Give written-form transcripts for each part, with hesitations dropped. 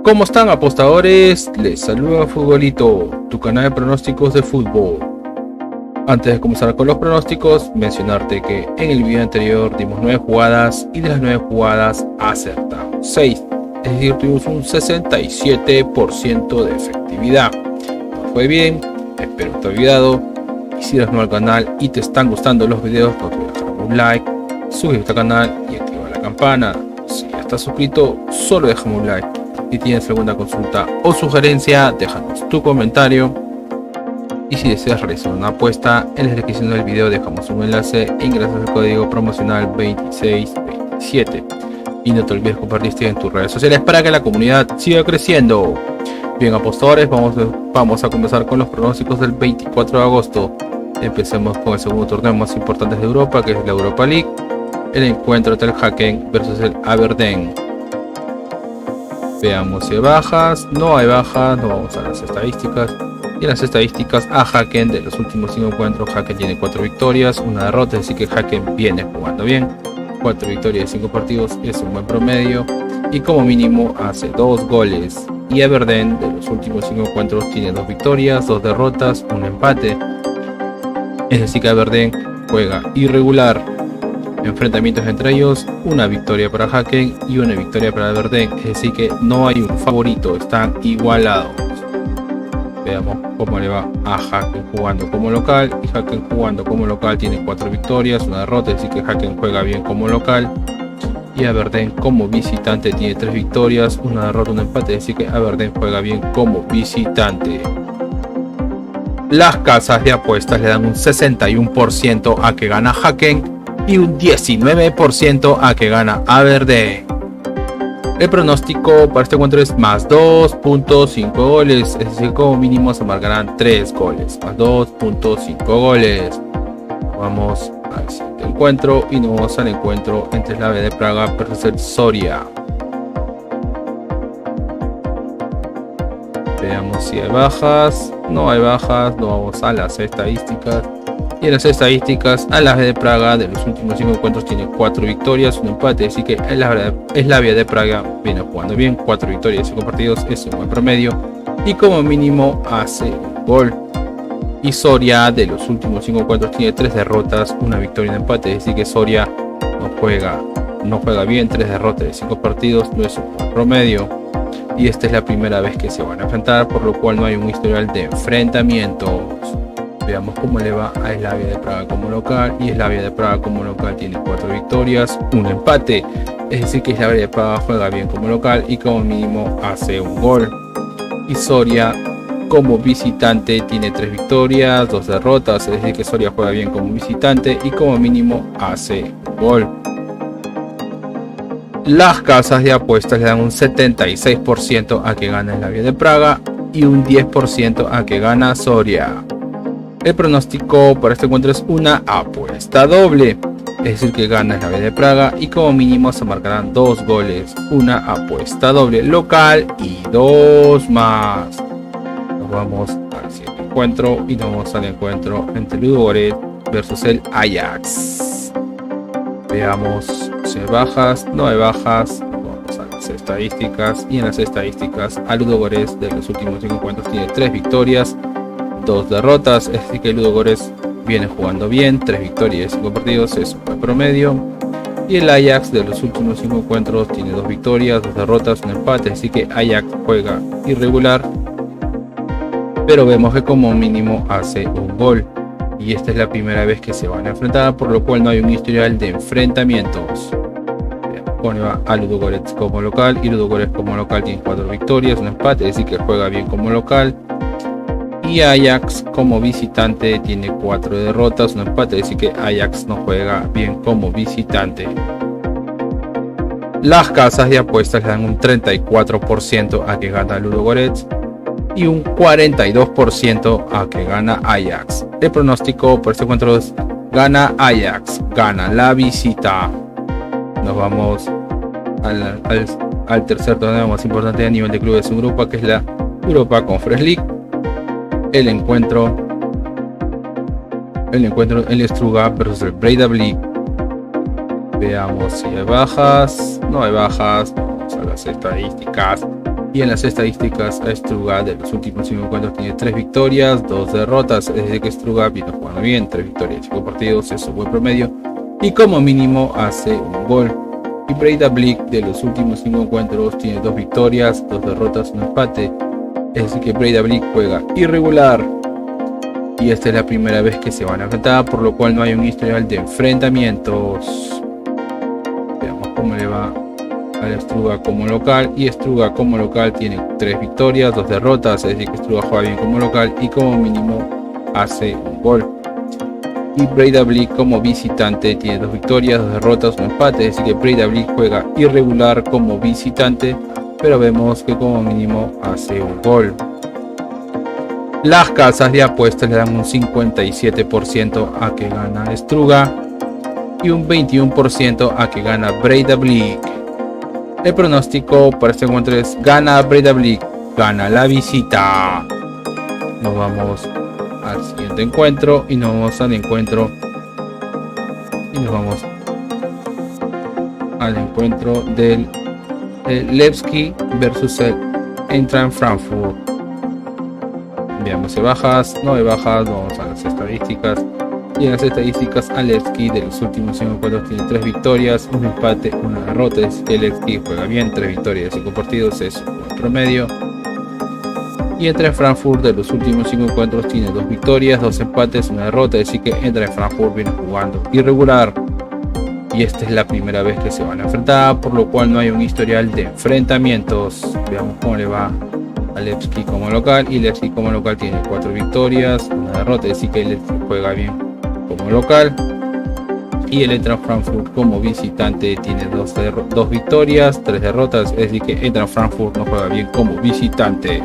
¿Cómo están, apostadores? Les saluda Futbolito, tu canal de pronósticos de fútbol. Antes de comenzar con los pronósticos, mencionarte que en el video anterior dimos 9 jugadas y de las 9 jugadas acertamos 6, es decir, tuvimos un 67% de efectividad. Nos fue bien, espero que te haya ayudado. Y si eres nuevo al canal y te están gustando los videos, no te olvides dejar un like, suscríbete al canal y activa la campana. Si ya estás suscrito, solo déjame un like. Si tienes alguna consulta o sugerencia, déjanos tu comentario. Y si deseas realizar una apuesta, en la descripción del video dejamos un enlace e ingresas el código promocional 2627. Y no te olvides compartir en tus redes sociales para que la comunidad siga creciendo. Bien, apostadores, vamos a comenzar con los pronósticos del 24 de agosto. Empecemos con el segundo torneo más importante de Europa, que es la Europa League. El encuentro entre el Häcken versus el Aberdeen. Veamos si hay bajas. No hay bajas, no vamos a las estadísticas. Y en las estadísticas a Häcken, de los últimos 5 encuentros, Häcken tiene 4 victorias, 1 derrota, es decir que Häcken viene jugando bien. 4 victorias de 5 partidos es un buen promedio y como mínimo hace 2 goles. Y Aberdeen, de los últimos 5 encuentros, tiene 2 victorias, 2 derrotas, 1 empate. Es decir que Aberdeen juega irregular. Enfrentamientos entre ellos, una victoria para Häcken y una victoria para Aberdeen, es decir que no hay un favorito, están igualados. Veamos cómo le va a Häcken jugando como local. Y Häcken jugando como local tiene 4 victorias, una derrota, es decir que Häcken juega bien como local. Y Aberdeen como visitante tiene 3 victorias, una derrota, un empate, es decir que Aberdeen juega bien como visitante. Las casas de apuestas le dan un 61% a que gana Häcken y un 19% a que gana Aberdeen. El pronóstico para este encuentro es más 2.5 goles, es decir, como mínimo se marcarán 3 goles, más 2.5 goles. Vamos al siguiente encuentro y nos vamos al encuentro entre el Slavia de Praga versus el Soria. Veamos si hay bajas. No hay bajas, no vamos a las estadísticas. Y en las estadísticas, el Slavia de Praga de los últimos 5 encuentros tiene 4 victorias, un empate, así que el Slavia de Praga viene jugando bien. 4 victorias y 5 partidos es un buen promedio y como mínimo hace un gol. Y Soria de los últimos 5 encuentros tiene 3 derrotas, una victoria y un empate, es decir que Soria no juega bien. 3 derrotas de 5 partidos no es un buen promedio. Y esta es la primera vez que se van a enfrentar, por lo cual no hay un historial de enfrentamientos. Veamos cómo le va a Slavia de Praga como local. Y Slavia de Praga como local tiene 4 victorias, un empate, es decir que Slavia de Praga juega bien como local y como mínimo hace un gol. Y Soria como visitante tiene 3 victorias, 2 derrotas, es decir que Soria juega bien como visitante y como mínimo hace un gol. Las casas de apuestas le dan un 76% a que gana Slavia de Praga y un 10% a que gana Soria. El pronóstico para este encuentro es una apuesta doble, es decir que gana Slavia de Praga y como mínimo se marcarán 2 goles. Una apuesta doble local y 2 más. Nos vamos al siguiente encuentro y nos vamos al encuentro entre Ludogorets versus el Ajax. Veamos si hay bajas. No hay bajas. Vamos a las estadísticas y en las estadísticas a Ludogorets de los últimos 5 encuentros tiene 3 victorias, 2 derrotas, es decir que Ludogorets viene jugando bien. 3 victorias y 5 partidos es un buen promedio. Y el Ajax de los últimos 5 encuentros tiene 2 victorias, 2 derrotas, un empate, es decir que Ajax juega irregular, pero vemos que como mínimo hace un gol. Y esta es la primera vez que se van a enfrentar, por lo cual no hay un historial de enfrentamientos. Pone a Ludogorets como local y Ludogorets como local tiene 4 victorias, un empate, es decir que juega bien como local. Y Ajax como visitante tiene 4 derrotas, un empate, es decir que Ajax no juega bien como visitante. Las casas de apuestas le dan un 34% a que gana Ludogorets y un 42% a que gana Ajax. El pronóstico por este encuentro es gana Ajax, gana la visita. Nos vamos al tercer torneo más importante a nivel de clubes en Europa, que es la Europa Conference League. El encuentro el Struga versus el Breiðablik. Veamos si hay bajas. No hay bajas. Vamos a las estadísticas. Y en las estadísticas, Struga de los últimos 5 encuentros tiene 3 victorias, 2 derrotas. Es decir, que Struga viene jugando bien, 3 victorias, 5 partidos, es un buen promedio. Y como mínimo hace un gol. Y Breidablik de los últimos 5 encuentros tiene 2 victorias, 2 derrotas, un empate. Es decir, que Breidablik juega irregular. Y esta es la primera vez que se van a enfrentar, por lo cual no hay un historial de enfrentamientos. Veamos cómo le va a Struga como local. Y Struga como local tiene 3 victorias, 2 derrotas. Es decir, que Struga juega bien como local y como mínimo hace un gol. Y Breidablik como visitante tiene 2 victorias, 2 derrotas, un empate. Es decir, que Breidablik juega irregular como visitante, pero vemos que como mínimo hace un gol. Las casas de apuestas le dan un 57% a que gana Struga y un 21% a que gana Breidablik. El pronóstico para este encuentro es: gana Breidablik, gana la visita. Nos vamos al siguiente encuentro y nos vamos al encuentro del Levski versus el Eintracht Frankfurt. Veamos si bajas, no hay bajas, vamos a las estadísticas. Y en las estadísticas, Levski de los últimos 5 encuentros tiene 3 victorias, un empate, una derrota. Es que Levski juega bien, 3 victorias, 5 partidos, es un buen promedio. Y Eintracht Frankfurt de los últimos 5 encuentros tiene 2 victorias, 2 empates, una derrota. Es decir, que Eintracht Frankfurt viene jugando irregular. Y esta es la primera vez que se van a enfrentar, por lo cual no hay un historial de enfrentamientos. Veamos cómo le va a Levski como local. Y Levski como local tiene 4 victorias, una derrota. Es decir, que Levski juega bien como local. Y el Eintracht Frankfurt como visitante tiene 2 victorias, 3 derrotas. Es decir, que Eintracht Frankfurt no juega bien como visitante.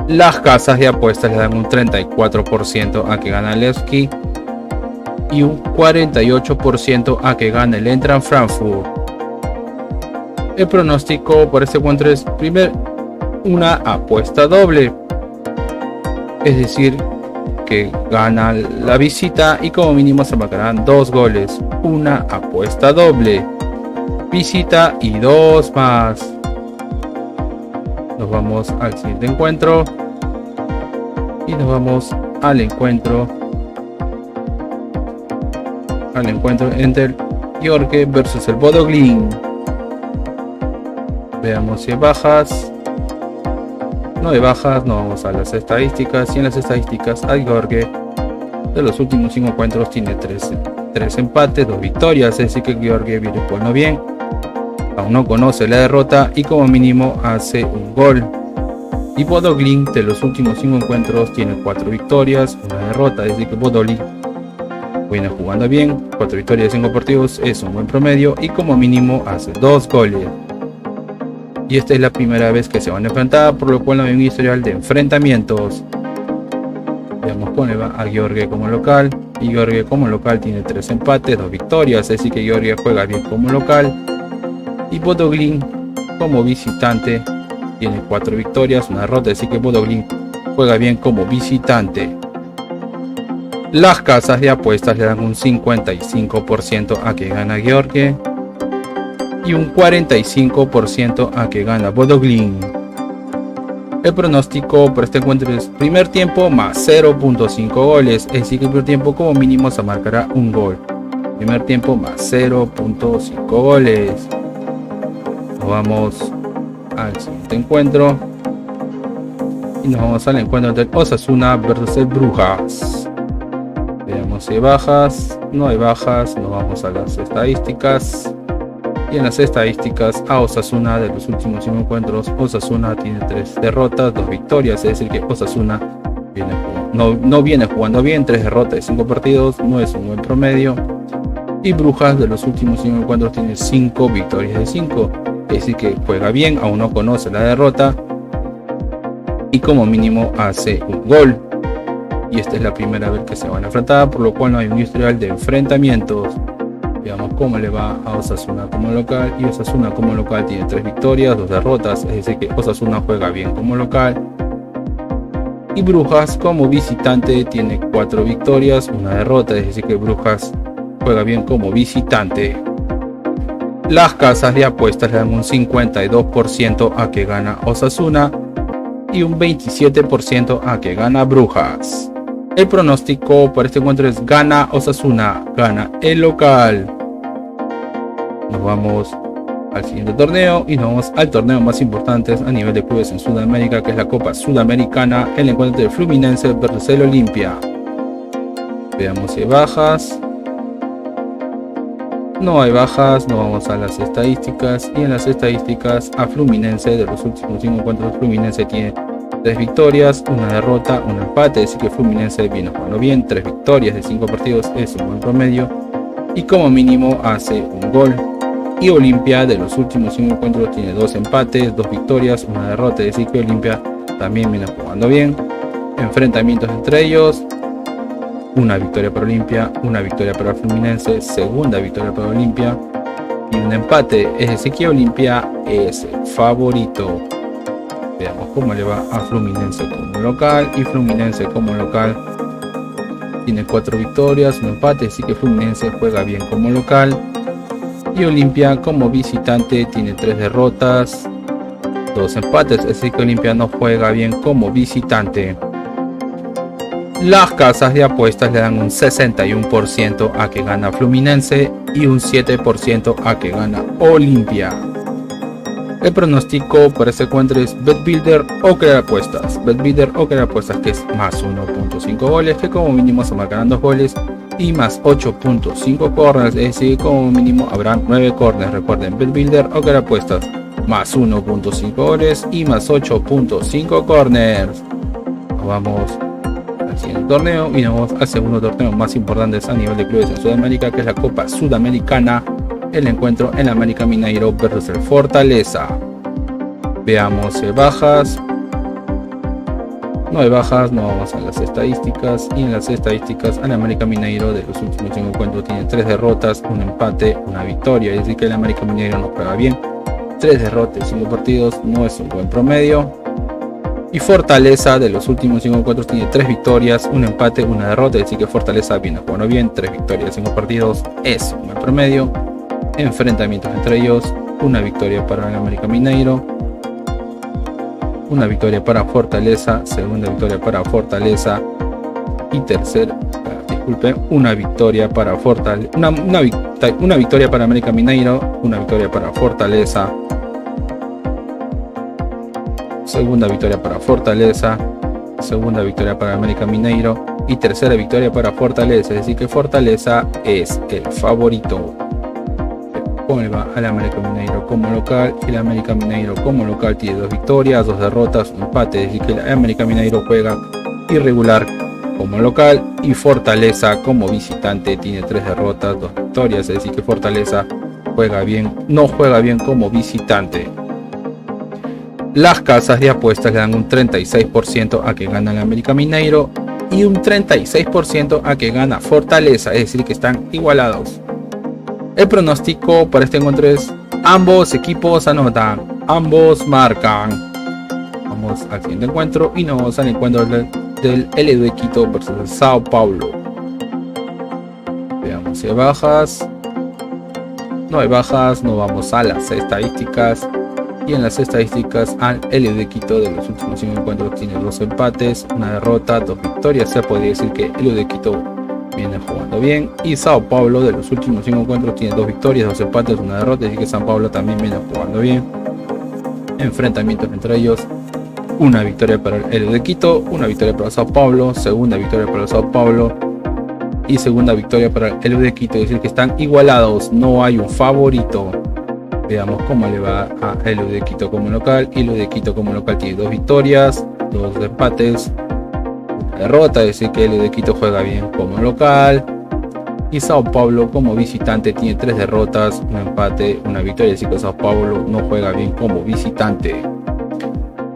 Las casas de apuestas le dan un 34% a que gana Levski y un 48% a que gane el Eintracht Frankfurt. El pronóstico por este encuentro es: una apuesta doble, es decir, que gana la visita y como mínimo se marcarán 2 goles. Una apuesta doble, visita y 2 más. Nos vamos al siguiente encuentro y nos vamos al encuentro entre el Yorke versus el Bodo Glimt. Veamos si hay bajas. No hay bajas, no vamos a las estadísticas. Y en las estadísticas, el Yorke de los últimos 5 encuentros tiene 3 empates, 2 victorias. Es decir, que el Yorke viene jugando bien, aún no conoce la derrota y como mínimo hace un gol. Y Bodo Glimt de los últimos 5 encuentros tiene 4 victorias, una derrota. Es decir, que Bodo Glimt viene jugando bien, 4 victorias, 5 partidos, es un buen promedio y como mínimo hace 2 goles. Y esta es la primera vez que se van a enfrentar, por lo cual no hay un historial de enfrentamientos. Veamos cómo le va a Yorke como local. Y Yorke como local tiene 3 empates, 2 victorias, es decir, que Yorke juega bien como local. Y Bodo Glimt como visitante tiene 4 victorias, una derrota, es decir, que Bodo Glimt juega bien como visitante. Las casas de apuestas le dan un 55% a que gana Yorke y un 45% a que gana Bodo Glimt. El pronóstico para este encuentro es: primer tiempo más 0.5 goles, es decir, que el primer tiempo como mínimo se marcará un gol. Primer tiempo más 0.5 goles. Nos vamos al siguiente encuentro y nos vamos al encuentro entre Osasuna versus el Brujas. Veamos si hay bajas, no hay bajas, nos vamos a las estadísticas. Y en las estadísticas, a Osasuna de los últimos 5 encuentros, Osasuna tiene 3 derrotas, 2 victorias. Es decir, que Osasuna no viene jugando bien, 3 derrotas y 5 partidos, no es un buen promedio. Y Brujas de los últimos 5 encuentros tiene 5 victorias de 5. Es decir, que juega bien, aún no conoce la derrota y como mínimo hace un gol. Y esta es la primera vez que se van a enfrentar, por lo cual no hay un historial de enfrentamientos. Veamos cómo le va a Osasuna como local. Y Osasuna como local tiene 3 victorias, 2 derrotas. Es decir, que Osasuna juega bien como local. Y Brujas como visitante tiene 4 victorias, una derrota. Es decir, que Brujas juega bien como visitante. Las casas de apuestas le dan un 52% a que gana Osasuna y un 27% a que gana Brujas. El pronóstico para este encuentro es gana Osasuna, gana el local. Nos vamos al siguiente torneo y nos vamos al torneo más importante a nivel de clubes en Sudamérica, que es la Copa Sudamericana, el encuentro del Fluminense versus el Olimpia. Veamos si hay bajas. No hay bajas, nos vamos a las estadísticas y en las estadísticas a Fluminense de los últimos 5 encuentros. Fluminense tiene 3 victorias, 1 derrota, 1 empate, así que Fluminense viene jugando bien. 3 victorias de 5 partidos es un buen promedio y como mínimo hace un gol. Y Olimpia de los últimos 5 encuentros tiene 2 empates, 2 victorias, 1 derrota, es decir que Olimpia también viene jugando bien. Enfrentamientos entre ellos: una victoria para Olimpia, una victoria para Fluminense, segunda victoria para Olimpia y un empate, es decir que Olimpia es el favorito. Veamos cómo le va a Fluminense como local, y Fluminense como local tiene 4 victorias, un empate, así que Fluminense juega bien como local. Y Olimpia como visitante tiene 3 derrotas, 2 empates, es decir que Olimpia no juega bien como visitante. Las casas de apuestas le dan un 61% a que gana Fluminense y un 7% a que gana Olimpia. El pronóstico para este encuentro es BetBuilder o crear apuestas. BetBuilder o crear apuestas, que es más 1.5 goles, que como mínimo se marcarán 2 goles, y más 8.5 corners, es decir, como mínimo habrá 9 corners. Recuerden, BetBuilder o crear apuestas, más 1.5 goles y más 8.5 corners. Vamos al siguiente torneo y nos vamos al segundo torneo más importante a nivel de clubes en Sudamérica, que es la Copa Sudamericana, el encuentro en América Mineiro versus el Fortaleza. Veamos si hay bajas. No hay bajas, no vamos a las estadísticas y en las estadísticas el América Mineiro de los últimos 5 encuentros tiene 3 derrotas, un empate, una victoria, es decir que el América Mineiro no juega bien. 3 derrotas, 5 partidos, no es un buen promedio. Y Fortaleza de los últimos 5 encuentros tiene 3 victorias, un empate, una derrota, es decir que Fortaleza viene jugando bien. 3 victorias, 5 partidos es un buen promedio. Enfrentamientos entre ellos: una victoria para el América Mineiro, una victoria para Fortaleza, segunda victoria para Fortaleza y una victoria para Fortaleza, una victoria para América Mineiro, una victoria para Fortaleza, segunda victoria para Fortaleza, segunda victoria para América Mineiro y tercera victoria para Fortaleza, es decir que Fortaleza es el favorito. ¿Cómo le va al América Mineiro como local? El América Mineiro como local tiene 2 victorias, 2 derrotas, un empate, es decir que el América Mineiro juega irregular como local, y Fortaleza como visitante tiene 3 derrotas, 2 victorias, es decir que Fortaleza juega bien, no juega bien como visitante. Las casas de apuestas le dan un 36% a que gana el América Mineiro y un 36% a que gana Fortaleza, es decir que están igualados. El pronóstico para este encuentro es: ambos equipos anotan, ambos marcan. Vamos al siguiente encuentro y nos vamos al encuentro del LDU de Quito versus el Sao Paulo. Veamos si hay bajas. No hay bajas, nos vamos a las estadísticas. Y en las estadísticas al LDU de Quito de los últimos 5 encuentros tiene 2 empates, una derrota, 2 victorias. Se podría decir que LDU de Quito viene jugando bien, y Sao Paulo de los últimos 5 encuentros tiene 2 victorias, 2 empates, una derrota, así que Sao Paulo también viene jugando bien. Enfrentamientos entre ellos: una victoria para el LDU de Quito, una victoria para Sao Paulo, segunda victoria para Sao Paulo y segunda victoria para el LDU de Quito, es decir que están igualados, no hay un favorito. Veamos cómo le va a LDU de Quito como local, y LDU de Quito como local tiene 2 victorias, 2 empates, derrota, es decir que el de Quito juega bien como local, y Sao Paulo como visitante tiene 3 derrotas, un empate, una victoria, es decir que Sao Paulo no juega bien como visitante.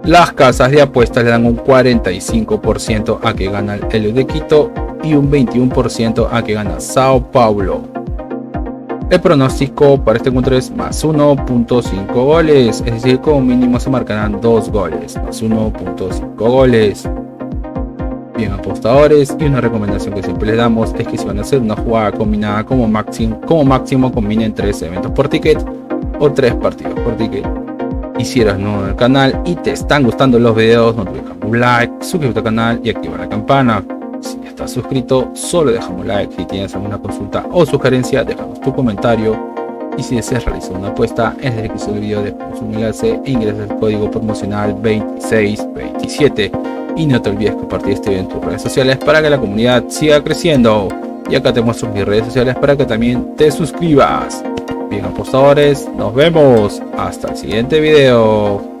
Las casas de apuestas le dan un 45% a que gana el de Quito y un 21% a que gana Sao Paulo. El pronóstico para este encuentro es más 1.5 goles, es decir, como mínimo se marcarán 2 goles, más 1.5 goles. Bien, apostadores, y una recomendación que siempre les damos es que si van a hacer una jugada combinada, como máximo combinen 3 eventos por ticket, o 3 partidos por ticket. Y si eres nuevo en el canal y te están gustando los videos, no te olvides dejar un like, suscríbete al canal y activa la campana. Si ya estás suscrito, solo dejamos un like. Si tienes alguna consulta o sugerencia, déjanos tu comentario. Y si deseas realizar una apuesta, en la descripción del video dejamos un enlace e ingresas el código promocional 2627. Y no te olvides compartir este video en tus redes sociales para que la comunidad siga creciendo. Y acá te muestro mis redes sociales para que también te suscribas. Bien, apostadores, nos vemos hasta el siguiente video.